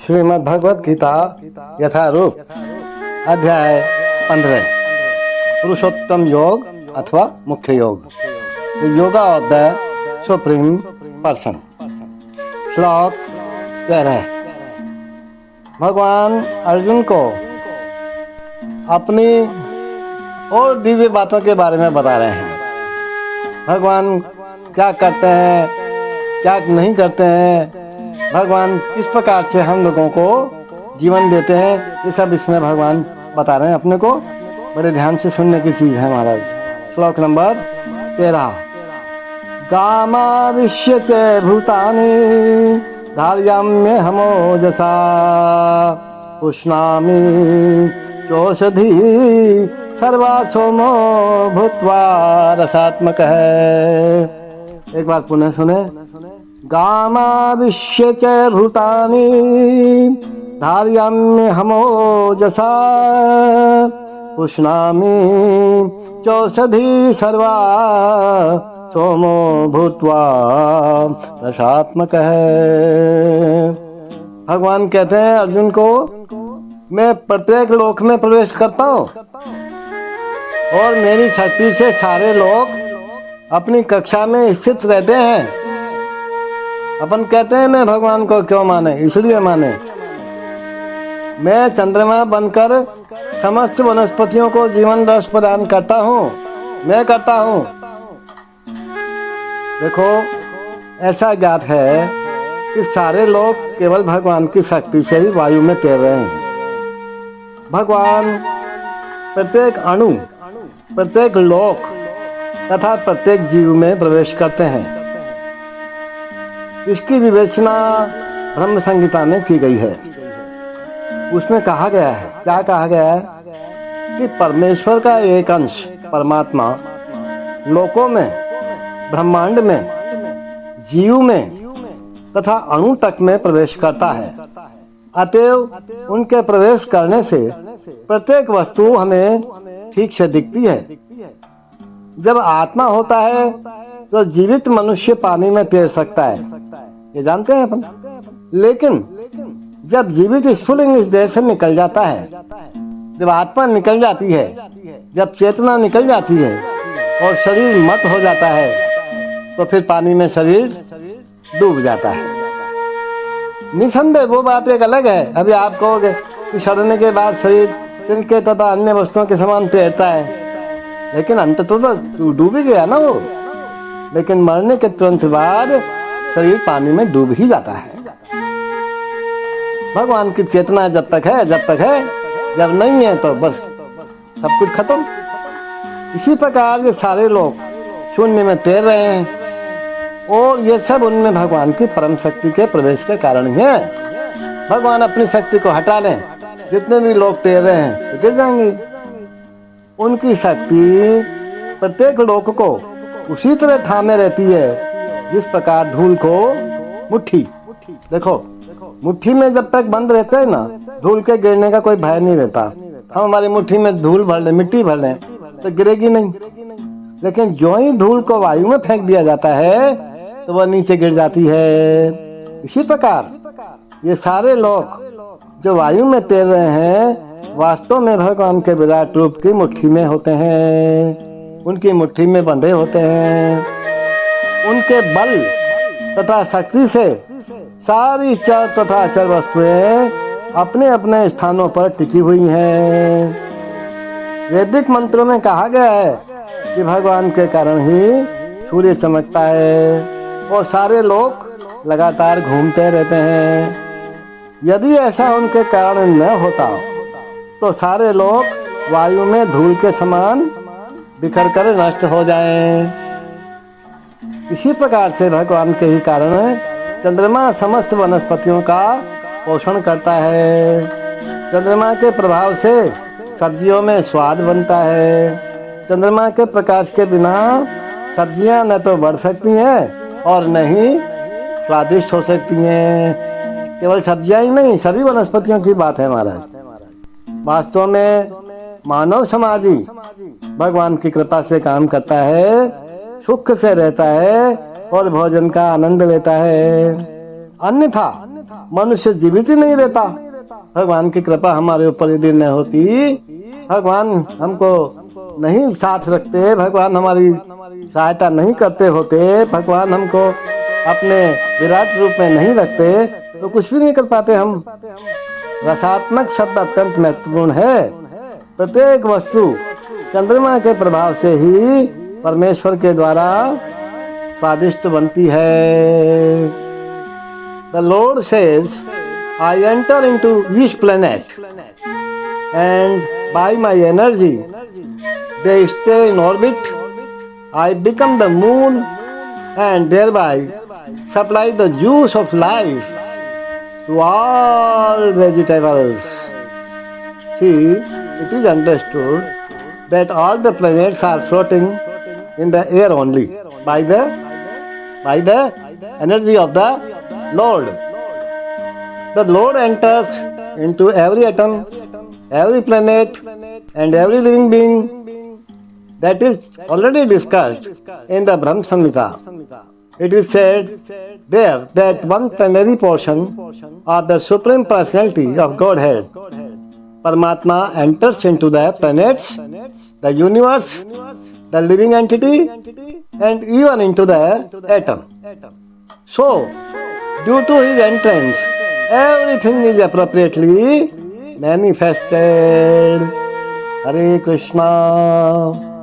श्रीमद् भगवत गीता यथारूप अध्याय 15 पुरुषोत्तम योग अथवा मुख्य योग yoga of the supreme person. श्लोक 13। भगवान अर्जुन को अपनी और दिव्य बातों के बारे में बता रहे हैं। भगवान क्या करते हैं, क्या नहीं करते हैं, भगवान किस प्रकार से हम लोगों को जीवन देते हैं, ये सब इसमें भगवान बता रहे हैं अपने को। बड़े ध्यान से सुनने की चीज है महाराज। श्लोक नंबर 13। गामाविश्य च भूतानि धार्याम्य हमोजसा उष्णामि चौषधि सर्वा सोमो भूत्वा रसात्मक है। एक बार पुनः सुने। गामाविश्य च भूतानि धार्याम्य हमोजसा उष्णामि चौषधि सर्वा सोमो भूत्वा रसात्मक है। भगवान कहते हैं अर्जुन को, मैं प्रत्येक लोक में प्रवेश करता हूँ और मेरी शक्ति से सारे लोग अपनी कक्षा में स्थित रहते हैं। अपन कहते हैं मैं भगवान को क्यों माने, इसलिए माने मैं चंद्रमा बनकर समस्त वनस्पतियों को जीवन रस प्रदान करता हूँ, मैं करता हूँ। देखो, ऐसा ज्ञात है कि सारे लोग केवल भगवान की शक्ति से ही वायु में तैर रहे हैं। भगवान प्रत्येक अणु, प्रत्येक लोक तथा प्रत्येक जीव में प्रवेश करते हैं। इसकी विवेचना ब्रह्म संहिता में की गई है। उसमें कहा गया है, क्या कहा गया है कि परमेश्वर का एक अंश परमात्मा लोकों में, ब्रह्मांड में, जीव में तथा अणु तक में प्रवेश करता है। अतएव उनके प्रवेश करने से प्रत्येक वस्तु हमें ठीक से दिखती है। जब आत्मा होता है तो जीवित मनुष्य पानी में तैर सकता है, ये जानते हैं अपन। लेकिन जब जीवित स्फुलिंग इस देह से निकल जाता है, जब आत्मा निकल जाती है, जब चेतना निकल जाती है और शरीर मत हो जाता है, तो फिर पानी में शरीर डूब जाता है। निसंदेह वो बात एक अलग है। अभी आप कहोगे कि सड़ने के बाद शरीर तिनके तथा अन्य वस्तुओं के समान तैरता है, लेकिन अंत तो डूब ही गया ना वो। लेकिन मरने के तुरंत बाद शरीर पानी में डूब ही जाता है। भगवान की चेतना जब तक है, जब नहीं है तो बस सब कुछ खत्म। इसी प्रकार ये सारे लोग शून्य में तैर रहे हैं और ये सब उनमें भगवान की परम शक्ति के प्रवेश के कारण ही है। भगवान अपनी शक्ति को हटा लें, जितने भी लोग तैर रहे हैं तो गिर जाएंगे। उनकी शक्ति प्रत्येक लोक को उसी तरह थामे रहती है जिस प्रकार धूल को मुट्ठी। देखो, मुट्ठी में जब तक बंद रहते हैं ना, धूल के गिरने का कोई भय नहीं रहता। हम हमारी मुट्ठी में धूल भर लें, मिट्टी भर लें तो गिरेगी नहीं। लेकिन जो ही धूल को वायु में फेंक दिया जाता है तो वह नीचे गिर जाती है। इसी प्रकार ये सारे लोग जो वायु में तैर रहे हैं वास्तव में भगवान के विराट रूप की मुट्ठी में होते हैं, उनकी मुट्ठी में बंधे होते हैं। उनके बल तथा शक्ति से सारी चर तथा अचर वस्तुएं अपने अपने स्थानों पर टिकी हुई हैं। वैदिक मंत्रों में कहा गया है कि भगवान के कारण ही सूर्य चमकता है और सारे लोग लगातार घूमते रहते हैं। यदि ऐसा उनके कारण न होता तो सारे लोग वायु में धूल के समान बिखर कर नष्ट हो जाएं। इसी प्रकार से भगवान के ही कारण चंद्रमा समस्त वनस्पतियों का पोषण करता है। चंद्रमा के प्रभाव से सब्जियों में स्वाद बनता है। चंद्रमा के प्रकाश के बिना सब्जियां न तो बढ़ सकती हैं और न ही स्वादिष्ट हो सकती हैं। केवल सब्जियां ही नहीं, सभी वनस्पतियों की बात है महाराज। वास्तव में मानव समाज ही भगवान की कृपा से काम करता है, सुख से रहता है और भोजन का आनंद लेता है। अन्यथा मनुष्य जीवित ही नहीं रहता। भगवान की कृपा हमारे ऊपर यदि न होती, भगवान हमको नहीं साथ रखते, भगवान हमारी सहायता नहीं करते होते, भगवान हमको अपने विराट रूप में नहीं रखते तो कुछ भी नहीं कर पाते हम। रसात्मक शब्द अत्यंत महत्वपूर्ण है। प्रत्येक वस्तु चंद्रमा के प्रभाव से ही परमेश्वर के द्वारा स्वादिष्ट बनती है। The Lord says, I enter into each planet and by my energy they stay in orbit. I become the moon and thereby supply the juice of life to all vegetables. See, it is understood that all the planets are floating in the air only by the energy of the Lord. The Lord enters into every atom, every planet, and every living being. That is already discussed in the Brahma Samhita. It is said there that one plenary portion of the Supreme Personality of Godhead, Paramatma, enters into the planets, the universe, the living entity, and even into the atom. So, due to his entrance, everything is appropriately manifested. Hare Krishna.